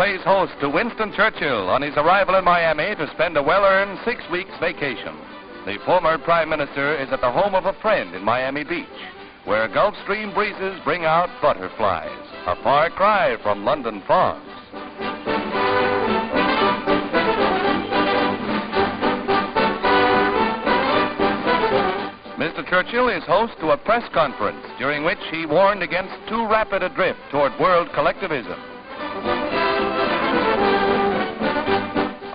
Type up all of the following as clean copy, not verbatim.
plays host to Winston Churchill on his arrival in Miami to spend a well-earned 6 weeks vacation. The former Prime Minister is at the home of a friend in Miami Beach, where Gulf Stream breezes bring out butterflies, a far cry from London fogs. Mr. Churchill is host to a press conference during which he warned against too rapid a drift toward world collectivism.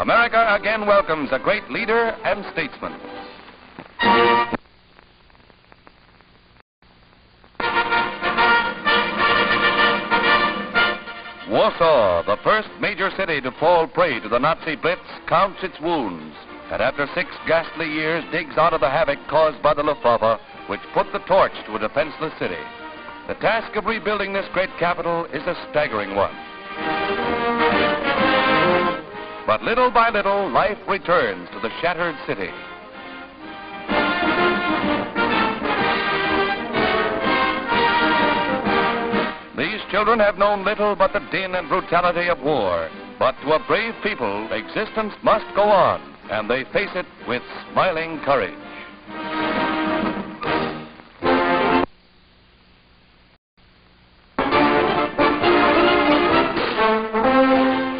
America again welcomes a great leader and statesman. Warsaw, the first major city to fall prey to the Nazi Blitz, counts its wounds, and after 6 ghastly years digs out of the havoc caused by the Luftwaffe, which put the torch to a defenseless city. The task of rebuilding this great capital is a staggering one. But little by little, life returns to the shattered city. These children have known little but the din and brutality of war. But to a brave people, existence must go on, and they face it with smiling courage.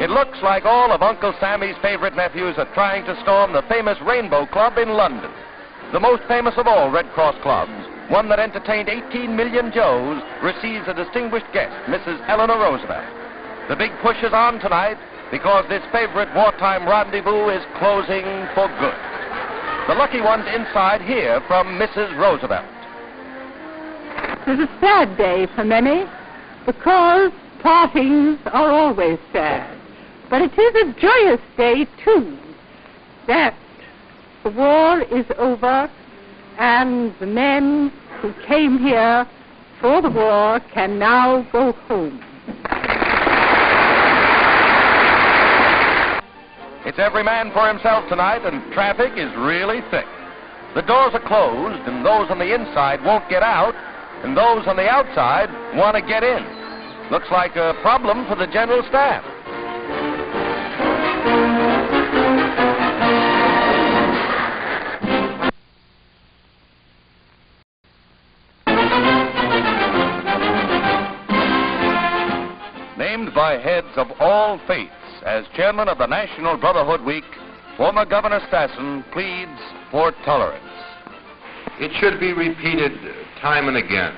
It looks like all of Uncle Sammy's favorite nephews are trying to storm the famous Rainbow Club in London. The most famous of all Red Cross clubs, one that entertained 18 million Joes, receives a distinguished guest, Mrs. Eleanor Roosevelt. The big push is on tonight because this favorite wartime rendezvous is closing for good. The lucky ones inside hear from Mrs. Roosevelt. It is a sad day for many because partings are always sad. But it is a joyous day, too, that the war is over and the men who came here for the war can now go home. It's every man for himself tonight, and traffic is really thick. The doors are closed, and those on the inside won't get out, and those on the outside want to get in. Looks like a problem for the general staff. Named by heads of all faiths as chairman of the National Brotherhood Week, former Governor Statton pleads for tolerance. It should be repeated time and again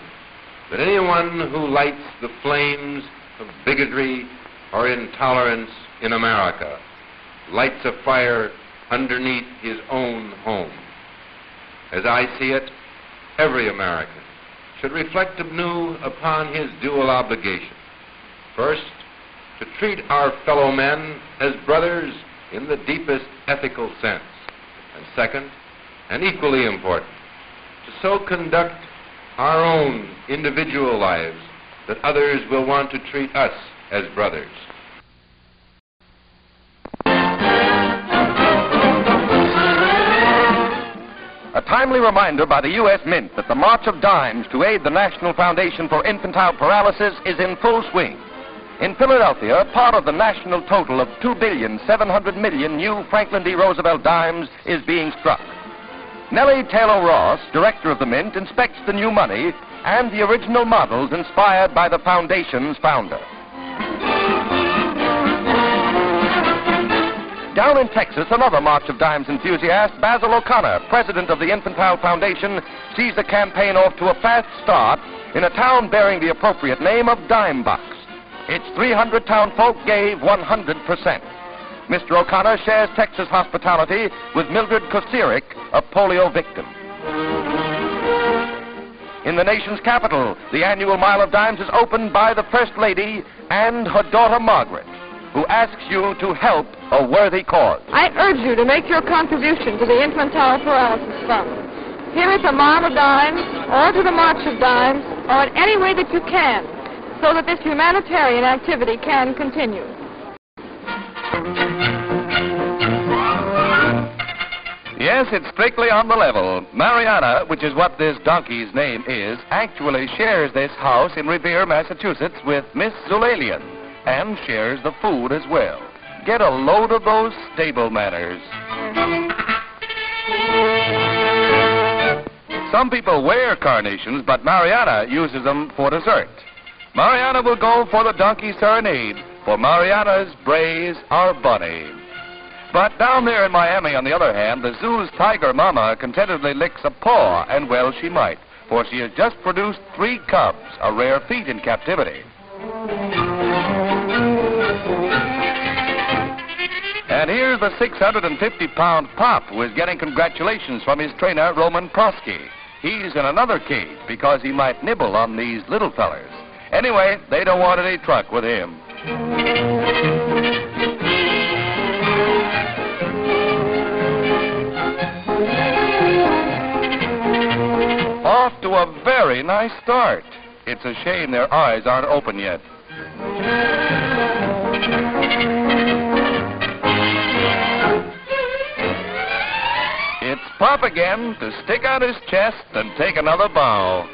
that anyone who lights the flames of bigotry or intolerance in America lights a fire underneath his own home. As I see it, every American should reflect anew upon his dual obligation. First, to treat our fellow men as brothers in the deepest ethical sense. And second, and equally important, to so conduct our own individual lives that others will want to treat us as brothers. A timely reminder by the U.S. Mint that the March of Dimes to aid the National Foundation for Infantile Paralysis is in full swing. In Philadelphia, part of the national total of $2,700,000,000 new Franklin D. Roosevelt dimes is being struck. Nellie Taylor Ross, director of the Mint, inspects the new money and the original models inspired by the foundation's founder. Down in Texas, another March of Dimes enthusiast, Basil O'Connor, president of the Infantile Foundation, sees the campaign off to a fast start in a town bearing the appropriate name of Dimebox. Its 300 townfolk gave 100%. Mr. O'Connor shares Texas hospitality with Mildred Kosirik, a polio victim. In the nation's capital, the annual Mile of Dimes is opened by the First Lady and her daughter Margaret, who asks you to help a worthy cause. I urge you to make your contribution to the Infantile Paralysis Fund. Here at the Mile of Dimes, or to the March of Dimes, or in any way that you can, so that this humanitarian activity can continue. Yes, it's strictly on the level. Mariana, which is what this donkey's name is, actually shares this house in Revere, Massachusetts with Miss Zulalian. and shares the food as well. Get a load of those stable manners. Some people wear carnations, but Mariana uses them for dessert. Mariana will go for the donkey serenade, for Mariana's brays are bunny. But down there in Miami, on the other hand, the zoo's tiger mama contentedly licks a paw, and well she might, for she has just produced 3 cubs, a rare feat in captivity. And here's the 650-pound Pop, who is getting congratulations from his trainer, Roman Prosky. He's in another cage because he might nibble on these little fellers. Anyway, they don't want any truck with him. Off to a very nice start. It's a shame their eyes aren't open yet. It's Pop again to stick out his chest and take another bow.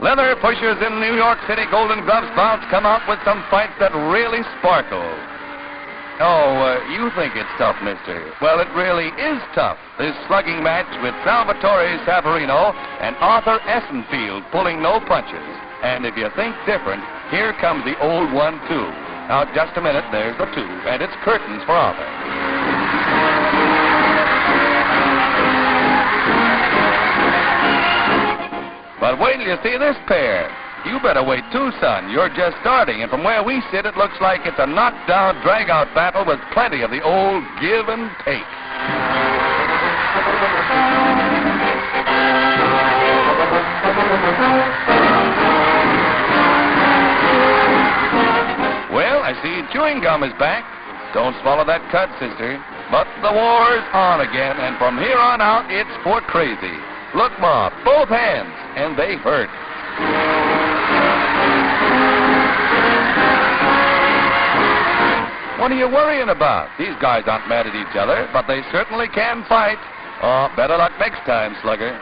Leather pushers in New York City Golden Gloves bouts come out with some fights that really sparkle. Oh, you think it's tough, mister. Well, it really is tough. This slugging match with Salvatore Savarino and Arthur Essenfield pulling no punches. And if you think different, here comes the old one, too. Now, just a minute, there's the 2, and it's curtains for Arthur. But wait till you see this pair. You better wait too, son. You're just starting, and from where we sit, it looks like it's a knockdown, drag-out battle with plenty of the old give and take. Well, I see chewing gum is back. Don't swallow that cud, sister. But the war's on again, and from here on out, it's for crazy. Look, Ma, both hands, and they hurt. What are you worrying about? These guys aren't mad at each other, but they certainly can fight. Oh, better luck next time, Slugger.